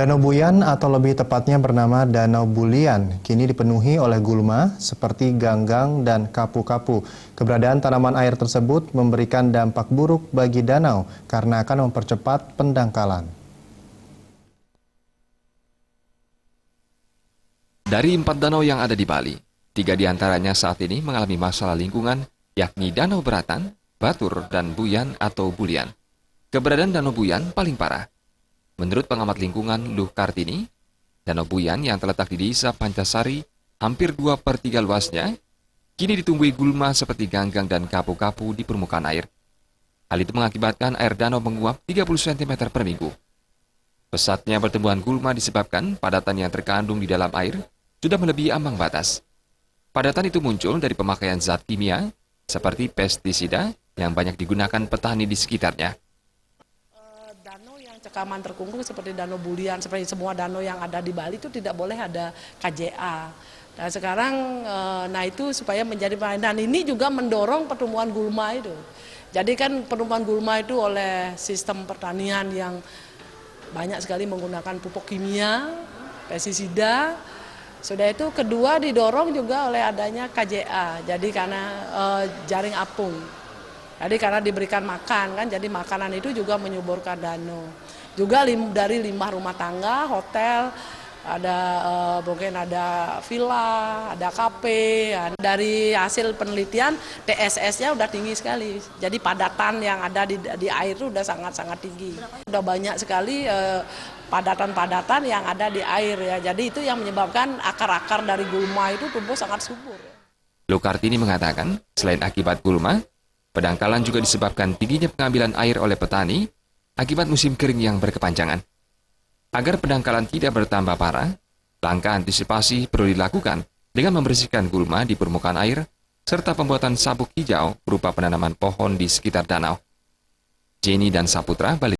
Danau Buyan atau lebih tepatnya bernama Danau Bulian kini dipenuhi oleh gulma seperti ganggang dan kapu-kapu. Keberadaan tanaman air tersebut memberikan dampak buruk bagi danau karena akan mempercepat pendangkalan. Dari 4 danau yang ada di Bali, 3 diantaranya saat ini mengalami masalah lingkungan, yakni Danau Beratan, Batur, dan Buyan atau Bulian. Keberadaan Danau Buyan paling parah. Menurut pengamat lingkungan Luh Kartini, Danau Buyan yang terletak di Desa Pancasari, hampir 2/3 luasnya, kini ditumbuhi gulma seperti ganggang dan kapu-kapu di permukaan air. Hal itu mengakibatkan air danau menguap 30 cm per minggu. Pesatnya pertumbuhan gulma disebabkan padatan yang terkandung di dalam air sudah melebihi ambang batas. Padatan itu muncul dari pemakaian zat kimia seperti pestisida yang banyak digunakan petani di sekitarnya. Danau yang cekaman terkungkung seperti Danau Bulian, seperti semua danau yang ada di Bali itu tidak boleh ada KJA. Nah sekarang, itu supaya menjadi dan ini juga mendorong pertumbuhan gulma itu. Jadi kan pertumbuhan gulma itu oleh sistem pertanian yang banyak sekali menggunakan pupuk kimia, pestisida. Sudah itu kedua didorong juga oleh adanya KJA. Jadi karena jaring apung. Jadi karena diberikan makan kan, jadi makanan itu juga menyuburkan danau. Juga dari limbah rumah tangga, hotel, ada mungkin ada villa, ada kafe. Dari hasil penelitian TSS-nya udah tinggi sekali. Jadi padatan yang ada di air itu udah sangat-sangat tinggi. Udah banyak sekali padatan-padatan yang ada di air ya. Jadi itu yang menyebabkan akar-akar dari gulma itu tumbuh sangat subur. Luh Kartini mengatakan, selain akibat gulma, pendangkalan juga disebabkan tingginya pengambilan air oleh petani akibat musim kering yang berkepanjangan. Agar pendangkalan tidak bertambah parah, langkah antisipasi perlu dilakukan dengan membersihkan gulma di permukaan air serta pembuatan sabuk hijau berupa penanaman pohon di sekitar danau. Jenny dan Saputra, Bali.